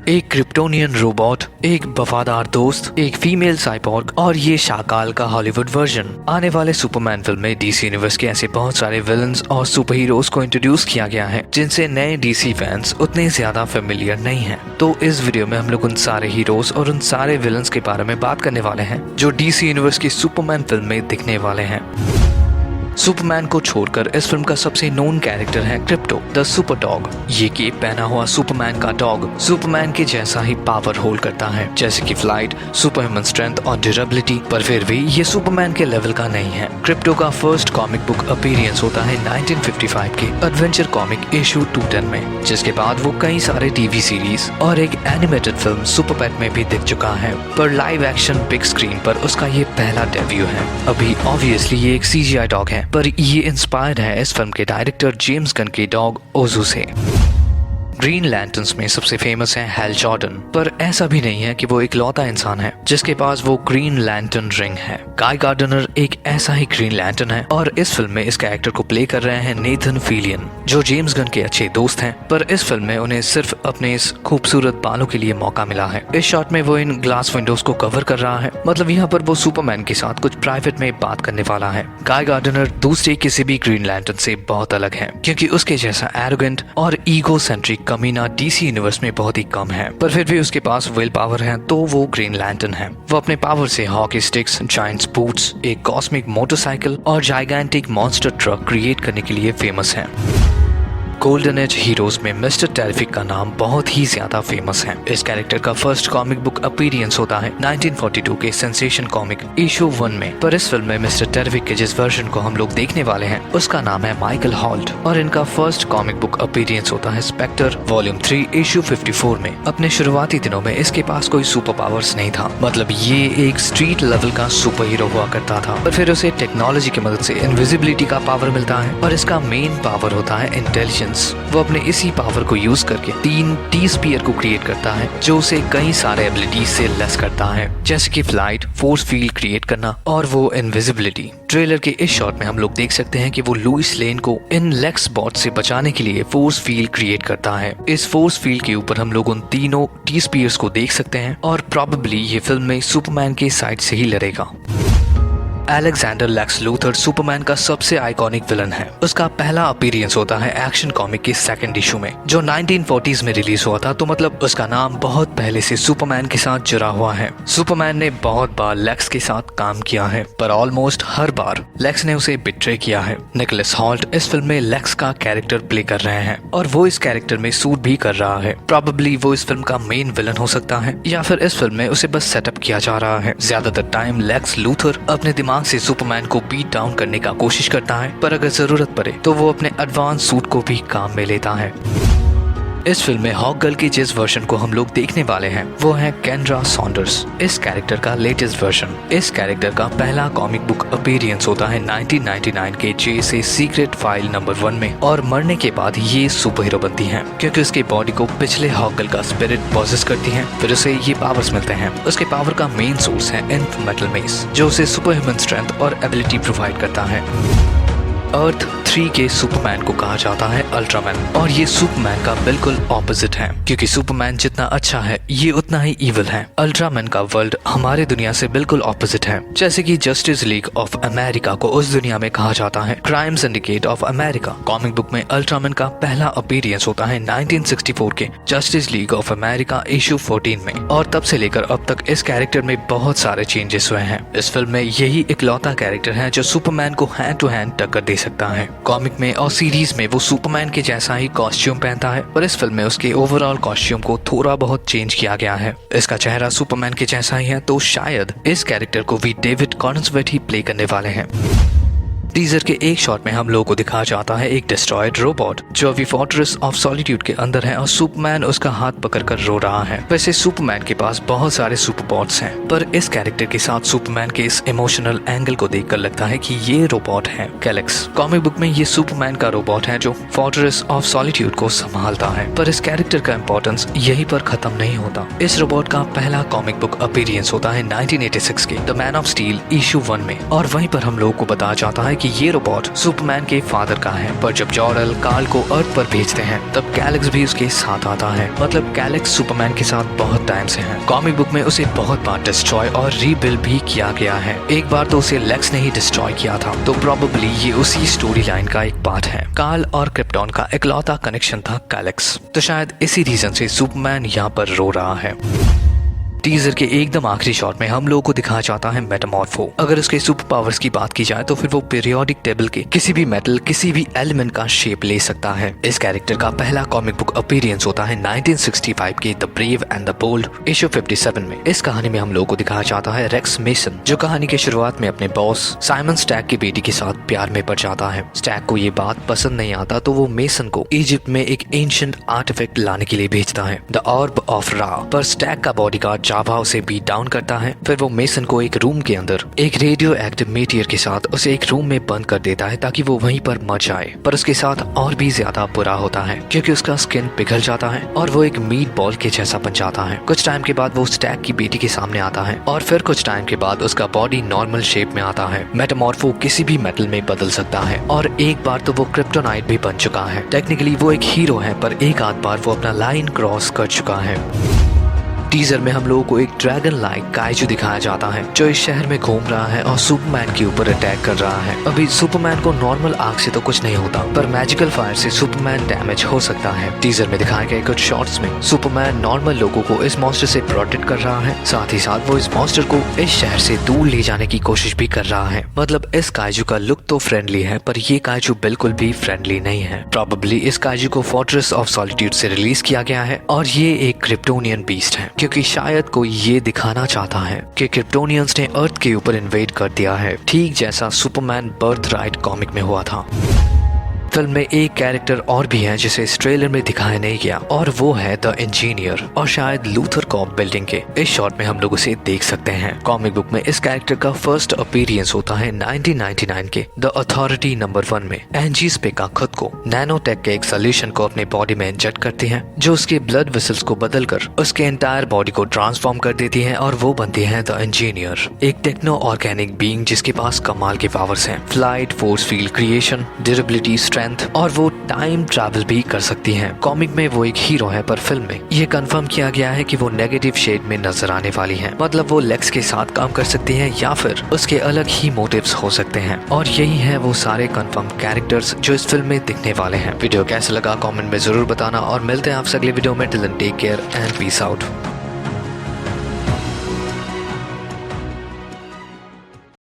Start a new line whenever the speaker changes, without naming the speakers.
एक Kryptonian robot, एक वफादार दोस्त, एक फीमेल साइबॉर्ग और ये शाकाल का हॉलीवुड वर्जन। आने वाले सुपरमैन फिल्म में डीसी यूनिवर्स के ऐसे बहुत सारे विलन्स और सुपर हीरोज को इंट्रोड्यूस किया गया है जिनसे नए डीसी फैंस उतने ज्यादा फेमिलियर नहीं हैं। तो इस वीडियो में हम लोग उन सारे हीरोज और उन सारे विलन्स के बारे में बात करने वाले हैं जो डीसी यूनिवर्स की सुपरमैन फिल्म में दिखने वाले हैं। सुपरमैन को छोड़कर इस फिल्म का सबसे नोन कैरेक्टर है क्रिप्टो द सुपर डॉग। ये केप पहना हुआ सुपरमैन का डॉग सुपरमैन के जैसा ही पावर होल्ड करता है, जैसे कि फ्लाइट, सुपर ह्यूमन स्ट्रेंथ और ड्यूरेबिलिटी, पर फिर भी ये सुपरमैन के लेवल का नहीं है। क्रिप्टो का फर्स्ट कॉमिक बुक अपीयरेंस होता है 1955 के एडवेंचर कॉमिक इशू 210 में, जिसके बाद वो कई सारे टीवी सीरीज और एक एनिमेटेड फिल्म सुपर पेट में भी दिख चुका है, पर लाइव एक्शन बिग स्क्रीन पर उसका ये पहला डेब्यू है। अभी ऑब्वियसली ये एक CGI डॉग है, पर ये इंस्पायर्ड है इस फिल्म के डायरेक्टर जेम्स गन के डॉग ओजू से। ग्रीन लैंटर्न्स में सबसे फेमस है हैल जॉर्डन, पर ऐसा भी नहीं है कि वो एक लौता इंसान है जिसके पास वो ग्रीन लैंटर्न रिंग है। गाय गार्डनर एक ऐसा ही ग्रीन लैंटर्न है और इस फिल्म में इस कैरेक्टर को प्ले कर रहे हैं नेथन फिलियन, जो जेम्स गन के अच्छे दोस्त हैं, पर इस फिल्म में उन्हें सिर्फ अपने इस खूबसूरत बालों के लिए मौका मिला है। इस शॉट में वो इन ग्लास विंडोज को कवर कर रहा है, मतलब यहाँ पर वो सुपरमैन के साथ कुछ प्राइवेट में बात करने वाला है। गाय गार्डनर दूसरे किसी भी ग्रीन लैंटर्न से बहुत अलग है, क्योंकि उसके जैसा एरोगेंट और ईगो सेंट्रिक कमीना डीसी यूनिवर्स में बहुत ही कम है, पर फिर भी उसके पास विल पावर है, तो वो ग्रीन लैंटर्न है। वो अपने पावर से हॉकी स्टिक्स, जायंट बूट्स, एक कॉस्मिक मोटरसाइकिल और जाइगेंटिक मॉन्स्टर ट्रक क्रिएट करने के लिए फेमस है। गोल्डन एज हीरोज में मिस्टर टेरिफिक का नाम बहुत ही ज्यादा फेमस है। इस कैरेक्टर का फर्स्ट कॉमिक बुक अपीयरेंस होता है 1942 के सेंसेशन कॉमिक इशू 1 में, पर इस फिल्म में मिस्टर टेरिफिक के जिस वर्जन को हम लोग देखने वाले हैं उसका नाम है माइकल हॉल्ट, और इनका फर्स्ट कॉमिक बुक अपीयरेंस होता है स्पेक्टर वॉल्यूम 3 इशू 54 में। अपने शुरुआती दिनों में इसके पास कोई सुपर पावर्स नहीं था, मतलब ये एक स्ट्रीट लेवल का सुपर हीरो हुआ करता था, पर फिर उसे टेक्नोलॉजी की मदद से इनविजिबिलिटी का पावर मिलता है और इसका मेन पावर होता है इंटेलिजेंस। वो अपने इसी पावर को यूज करके 3 टी स्पीयर को क्रिएट करता है, जो उसे कई सारे एबिलिटीज से लेस करता है, जैसे कि फ्लाइट, फोर्स फील्ड क्रिएट करना और वो इनविजिबिलिटी। ट्रेलर के इस शॉट में हम लोग देख सकते हैं कि वो लुइस लेन को इन लेक्स बॉट से बचाने के लिए फोर्स फील्ड क्रिएट करता है। इस फोर्स फील्ड के ऊपर हम लोग उन तीनों टी स्पीयर्स को देख सकते हैं और प्रोबेबली ये फिल्म में सुपरमैन के साइड से ही लड़ेगा। अलेक्जेंडर लेक्स लूथर सुपरमैन का सबसे आइकॉनिक विलन है। उसका पहला अपीयरेंस होता है एक्शन कॉमिक के सेकंड इशू में, जो 1940s में रिलीज हुआ था, तो मतलब उसका नाम बहुत पहले से सुपरमैन के साथ जुड़ा हुआ है। सुपरमैन ने बहुत बार लेक्स के साथ काम किया है, पर ऑलमोस्ट हर बार लेक्स ने उसे बिट्रे किया है। निकोलस हॉल्ट इस फिल्म में लेक्स का कैरेक्टर प्ले कर रहे हैं और वो इस कैरेक्टर में सूट भी कर रहा है। प्रोबेबली वो इस फिल्म का मेन विलन हो सकता है, या फिर इस फिल्म में उसे बस सेटअप किया जा रहा है। ज्यादातर टाइम लेक्स लूथर अपने दिमाग से सुपरमैन को बीट डाउन करने का कोशिश करता है, पर अगर जरूरत पड़े तो वो अपने एडवांस सूट को भी काम में लेता है। इस फिल्म में हॉक गर्ल की जिस वर्जन को हम लोग देखने वाले हैं वो है केंड्रा सॉन्डर्स, इस कैरेक्टर का लेटेस्ट वर्जन। इस कैरेक्टर का पहला कॉमिक बुक अपीयरेंस होता है 1999 के जे से सीक्रेट फाइल नंबर 1 में, और मरने के बाद ये सुपर हीरो बनती है क्योंकि उसके बॉडी को पिछले हॉक गर्ल का स्पिरिट पॉजेस करती है, फिर उसे ये पावर्स मिलते हैं। उसके पावर का मेन सोर्स है इन्फ मेटल मेस, जो उसे सुपर ह्यूमन स्ट्रेंथ और एबिलिटी प्रोवाइड करता है। अर्थ 3 के सुपरमैन को कहा जाता है अल्ट्रामैन, और ये सुपरमैन का बिल्कुल ऑपोजिट है, क्योंकि सुपरमैन जितना अच्छा है ये उतना ही इविल है। अल्ट्रामैन का वर्ल्ड हमारे दुनिया से बिल्कुल ऑपोजिट है, जैसे कि जस्टिस लीग ऑफ अमेरिका को उस दुनिया में कहा जाता है crime syndicate of America. Comic book में अल्ट्रामैन का पहला अपीयरेंस होता है 1964 के justice league of America issue 14 में, और तब से लेकर अब तक इस कैरेक्टर में बहुत सारे चेंजेस हुए हैं। इस फिल्म में यही इकलौता कैरेक्टर है जो सुपरमैन को हैंड टू हैंड टक्कर दे सकता है। कॉमिक में और सीरीज में वो सुपरमैन के जैसा ही कॉस्ट्यूम पहनता है, पर इस फिल्म में उसके ओवरऑल कॉस्ट्यूम को थोड़ा बहुत चेंज किया गया है। इसका चेहरा सुपरमैन के जैसा ही है, तो शायद इस कैरेक्टर को भी डेविड कॉर्नस्वेट ही प्ले करने वाले हैं। टीजर के एक शॉट में हम लोगों को दिखाया जाता है एक डिस्ट्रॉयड रोबोट जो अभी फोर्ट्रेस ऑफ सॉलिट्यूड के अंदर है और सुपरमैन उसका हाथ पकड़कर रो रहा है। वैसे सुपरमैन के पास बहुत सारे सुपरबॉट्स हैं, पर इस कैरेक्टर के साथ सुपरमैन के इस इमोशनल एंगल को देखकर लगता है कि ये रोबोट है कैलेक्स। कॉमिक बुक में ये सुपरमैन का रोबोट है जो फोर्ट्रेस ऑफ सॉलिट्यूड को संभालता है, पर इस कैरेक्टर का इंपॉर्टेंस यहीं पर खत्म नहीं होता। इस रोबोट का पहला कॉमिक बुक अपीयरेंस होता है 1986 के the man of steel issue 1 में, और वहीं पर हम लोगों को बताया जाता है कि ये रोबोट सुपरमैन के फादर का है, पर जब जॉर-एल कार्ल को अर्थ पर भेजते हैं तब कैलेक्स भी उसके साथ आता है। मतलब कैलेक्स सुपरमैन के साथ बहुत टाइम से है। कॉमिक बुक में उसे बहुत बार डिस्ट्रॉय और रीबिल्ड भी किया गया है। एक बार तो उसे लेक्स ने ही डिस्ट्रॉय किया था, तो प्रोबेबली ये उसी स्टोरी लाइन का एक पार्ट है। कार्ल और क्रिप्टॉन का इकलौता कनेक्शन था कैलेक्स, तो शायद इसी रीजन से सुपरमैन यहाँ पर रो रहा है। टीजर के एकदम आखिरी शॉट में हम लोगों को दिखाया जाता है मेटामॉर्फो। अगर उसके सुपर पावर्स की बात की जाए तो फिर वो पीरियोडिक टेबल के किसी भी मेटल, किसी भी एलिमेंट का शेप ले सकता है। इस कैरेक्टर का पहला कॉमिक बुक अपीयरेंस होता है 1965 के the brave and the bold issue 57 में। इस कहानी में हम लोगों को दिखाया जाता है रेक्स मेसन, जो कहानी के शुरुआत में अपने बॉस साइमन स्टैग की बेटी के साथ प्यार में पड़ जाता है। स्टैग को ये बात पसंद नहीं आता, तो वो मेसन को इजिप्ट में एक एंशिएंट आर्टिफैक्ट लाने के लिए भेजता है, द ऑर्ब ऑफ रा। पर स्टैग का बॉडीगार्ड जावा उसे बीट डाउन करता है। फिर वो मेसन को एक रूम के अंदर एक रेडियो एक्टिव मेटीरियर के साथ उसे एक रूम में बंद कर देता है ताकि वो वहीं पर मर जाए। पर उसके साथ और भी ज्यादा बुरा होता है, क्योंकि उसका स्किन पिघल जाता है और वो एक मीट बॉल के जैसा बन जाता है। कुछ टाइम के बाद वो स्टैग की बेटी के सामने आता है और फिर कुछ टाइम के बाद उसका बॉडी नॉर्मल शेप में आता है। मेटामॉर्फो किसी भी मेटल में बदल सकता है और एक बार तो वो क्रिप्टोनाइट भी बन चुका है। टेक्निकली वो एक हीरो है, पर एक आध बार वो अपना लाइन क्रॉस कर चुका है। टीजर में हम लोगों को एक ड्रैगन लाइक काइजू दिखाया जाता है, जो इस शहर में घूम रहा है और सुपरमैन के ऊपर अटैक कर रहा है। अभी सुपरमैन को नॉर्मल आग से तो कुछ नहीं होता, पर मैजिकल फायर से सुपरमैन डैमेज हो सकता है। टीजर में दिखाए गए कुछ शॉट्स में सुपरमैन नॉर्मल लोगों को इस मॉन्स्टर से प्रोटेक्ट कर रहा है, साथ ही साथ वो इस मॉन्स्टर को इस शहर से दूर ले जाने की कोशिश भी कर रहा है। मतलब इस काइजू का लुक तो फ्रेंडली है, पर ये काइजू बिल्कुल भी फ्रेंडली नहीं है। प्रोबेबली इस काइजू को फोर्ट्रेस ऑफ सॉलिट्यूड से रिलीज किया गया है और ये एक क्रिप्टोनियन बीस्ट है, क्योंकि शायद कोई ये दिखाना चाहता है कि क्रिप्टोनियंस ने अर्थ के ऊपर इन्वेड कर दिया है, ठीक जैसा सुपरमैन बर्थराइट कॉमिक में हुआ था। फिल्म में एक कैरेक्टर और भी है जिसे इस ट्रेलर में दिखाया नहीं गया, और वो है द इंजीनियर, और शायद लूथर कॉप बिल्डिंग के इस शॉट में हम लोग उसे देख सकते हैं। कॉमिक बुक में इस कैरेक्टर का फर्स्ट अपीयरेंस होता है 1999 के द अथॉरिटी नंबर 1 में। एंजी स्पेका खुद को नैनोटेक के एक सोल्यूशन को अपने बॉडी में इंजेक्ट करती है, जो उसके ब्लड वेसल्स को बदलकर उसके एंटायर बॉडी को ट्रांसफॉर्म कर देती है, और वो बनती है द इंजीनियर, एक टेक्नो ऑर्गेनिक बीइंग जिसके पास कमाल के पावर्स हैं, flight, force field creation, durability, strength, और वो टाइम ट्रैवल भी कर सकती हैं। कॉमिक में वो एक हीरो है, पर फिल्म में ये कंफर्म किया गया है कि वो नेगेटिव शेड में नजर आने वाली है। मतलब वो लेक्स के साथ काम कर सकती है या फिर उसके अलग ही मोटिव्स हो सकते हैं। और यही है वो सारे कंफर्म कैरेक्टर्स जो इस फिल्म में दिखने वाले हैं। वीडियो कैसा लगा कमेंट में जरूर बताना, और मिलते हैं आपसे अगले वीडियो में। Till then take care and peace out.